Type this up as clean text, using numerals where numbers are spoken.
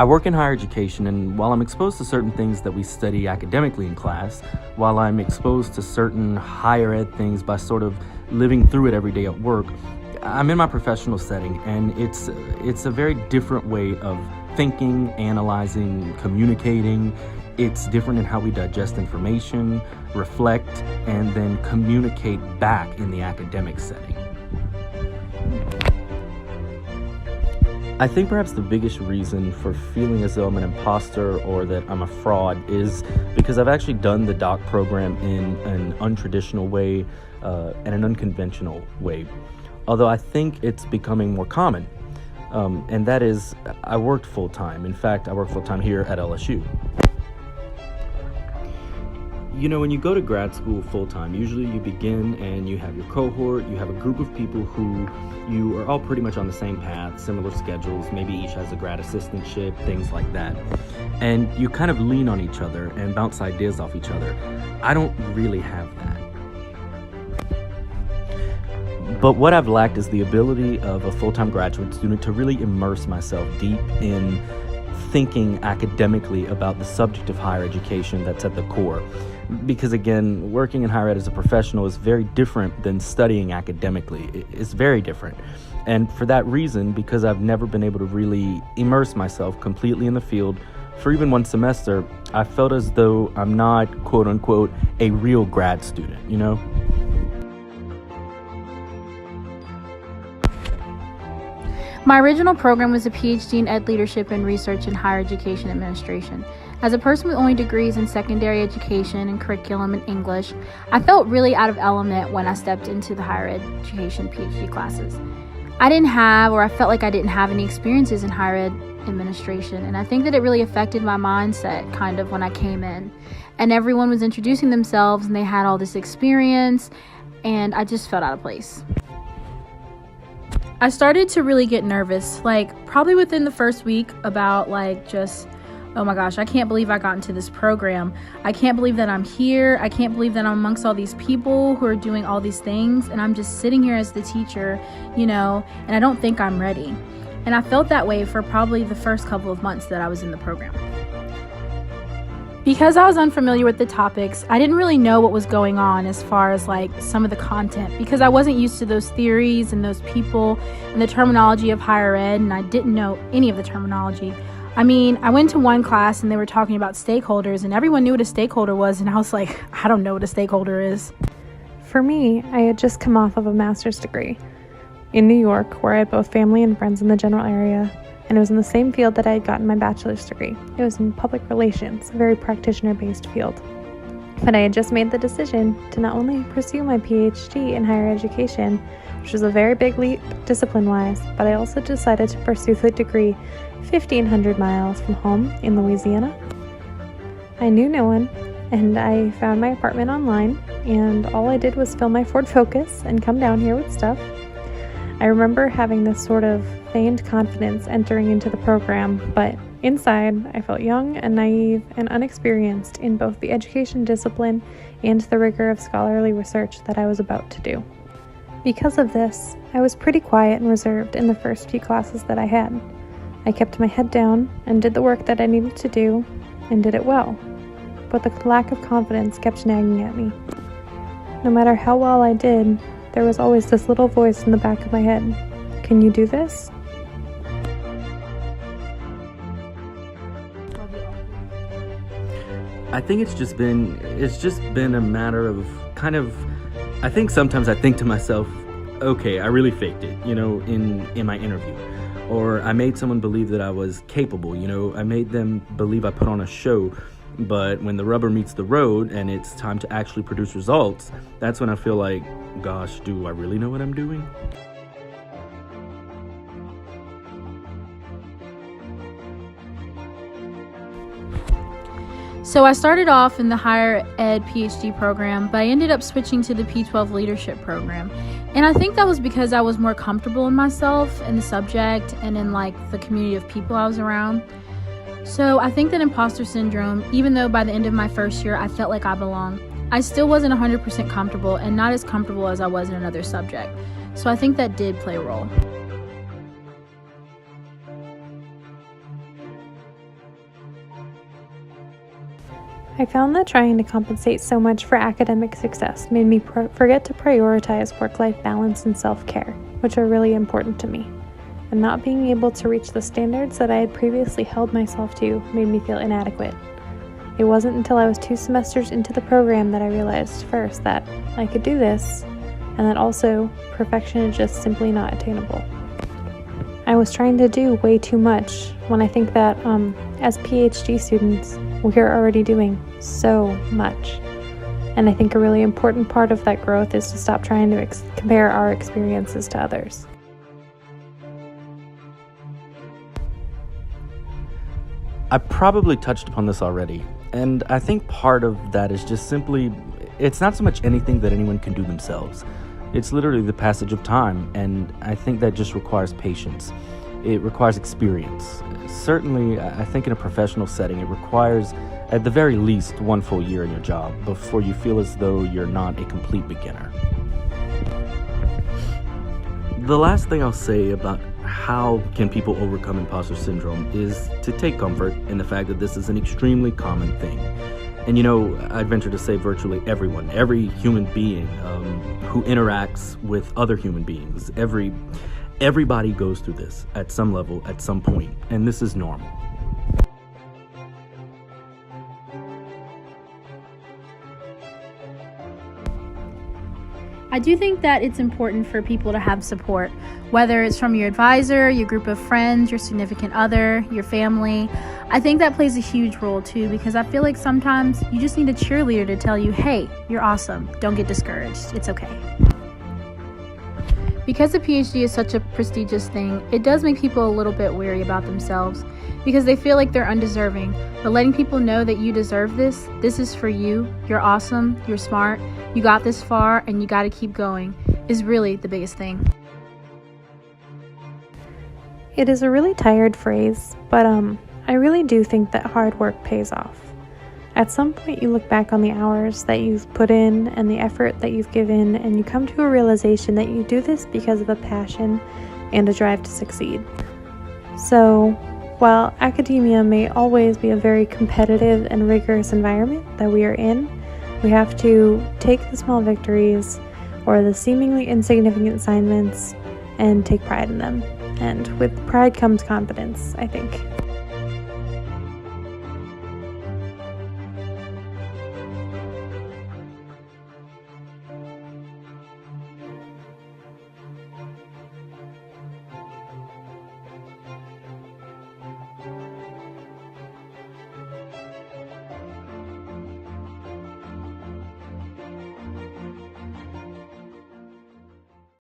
I work in higher education, and while I'm exposed to certain things that we study academically in class, while I'm exposed to certain higher ed things by sort of living through it every day at work, I'm in my professional setting, and it's a very different way of thinking, analyzing, communicating. It's different in how we digest information, reflect, and then communicate back in the academic setting. I think perhaps the biggest reason for feeling as though I'm an imposter or that I'm a fraud is because I've actually done the doc program in an untraditional way and an unconventional way. Although I think it's becoming more common, and that is I worked full-time. In fact, I work full-time here at LSU. You know, when you go to grad school full-time, usually you begin and you have your cohort, you have a group of people who you are all pretty much on the same path, similar schedules, maybe each has a grad assistantship, things like that. And you kind of lean on each other and bounce ideas off each other. I don't really have that. But what I've lacked is the ability of a full-time graduate student to really immerse myself deep in thinking academically about the subject of higher education that's at the core. Because again, working in higher ed as a professional is very different than studying academically. It's very different. And for that reason, because I've never been able to really immerse myself completely in the field for even one semester, I felt as though I'm not, quote unquote, a real grad student, you know? My original program was a PhD in Ed Leadership and Research in Higher Education Administration. As a person with only degrees in secondary education and curriculum and English, I felt really out of element when I stepped into the higher education PhD classes. I felt like I didn't have any experiences in higher ed administration, and I think that it really affected my mindset kind of when I came in. And everyone was introducing themselves and they had all this experience, and I just felt out of place. I started to really get nervous, probably within the first week about oh my gosh, I can't believe I got into this program. I can't believe that I'm here. I can't believe that I'm amongst all these people who are doing all these things, and I'm just sitting here as the teacher, and I don't think I'm ready. And I felt that way for probably the first couple of months that I was in the program. Because I was unfamiliar with the topics, I didn't really know what was going on as far as some of the content, because I wasn't used to those theories and those people and the terminology of higher ed, and I didn't know any of the terminology. I went to one class and they were talking about stakeholders, and everyone knew what a stakeholder was, and I was like, I don't know what a stakeholder is. For me, I had just come off of a master's degree in New York, where I had both family and friends in the general area. And it was in the same field that I had gotten my bachelor's degree. It was in public relations, a very practitioner-based field. But I had just made the decision to not only pursue my PhD in higher education, which was a very big leap discipline-wise, but I also decided to pursue the degree 1,500 miles from home in Louisiana. I knew no one, and I found my apartment online, and all I did was fill my Ford Focus and come down here with stuff. I remember having this sort of feigned confidence entering into the program, but inside I felt young and naive and unexperienced in both the education discipline and the rigor of scholarly research that I was about to do. Because of this, I was pretty quiet and reserved in the first few classes that I had. I kept my head down and did the work that I needed to do, and did it well. But the lack of confidence kept nagging at me. No matter how well I did, there was always this little voice in the back of my head. Can you do this? I think it's just been a matter of I think sometimes I think to myself, okay, I really faked it, in my interview. Or I made someone believe that I was capable, I made them believe I put on a show. But when the rubber meets the road and it's time to actually produce results, that's when I feel like, gosh, do I really know what I'm doing? So I started off in the higher ed PhD program, but I ended up switching to the P12 leadership program. And I think that was because I was more comfortable in myself and the subject and in the community of people I was around. So I think that imposter syndrome, even though by the end of my first year I felt like I belonged, I still wasn't 100% comfortable, and not as comfortable as I was in another subject. So I think that did play a role. I found that trying to compensate so much for academic success made me forget to prioritize work-life balance and self-care, which are really important to me. And not being able to reach the standards that I had previously held myself to made me feel inadequate. It wasn't until I was 2 semesters into the program that I realized first that I could do this, and that also perfection is just simply not attainable. I was trying to do way too much when I think that as PhD students, we are already doing so much. And I think a really important part of that growth is to stop trying to compare our experiences to others. I probably touched upon this already, and I think part of that is just simply, it's not so much anything that anyone can do themselves. It's literally the passage of time, and I think that just requires patience. It requires experience. Certainly, I think in a professional setting, it requires, at the very least, 1 full year in your job before you feel as though you're not a complete beginner. The last thing I'll say about how can people overcome imposter syndrome is to take comfort in the fact that this is an extremely common thing. And I'd venture to say virtually everyone, every human being who interacts with other human beings, everybody goes through this at some level, at some point, and this is normal. I do think that it's important for people to have support, whether it's from your advisor, your group of friends, your significant other, your family. I think that plays a huge role too, because I feel like sometimes you just need a cheerleader to tell you, hey, you're awesome, don't get discouraged, it's okay. Because a PhD is such a prestigious thing, it does make people a little bit weary about themselves because they feel like they're undeserving. But letting people know that you deserve this is for you, you're awesome, you're smart, you got this far, and you gotta keep going, is really the biggest thing. It is a really tired phrase, but I really do think that hard work pays off. At some point, you look back on the hours that you've put in and the effort that you've given, and you come to a realization that you do this because of a passion and a drive to succeed. So, while academia may always be a very competitive and rigorous environment that we are in, we have to take the small victories or the seemingly insignificant assignments and take pride in them. And with pride comes confidence, I think.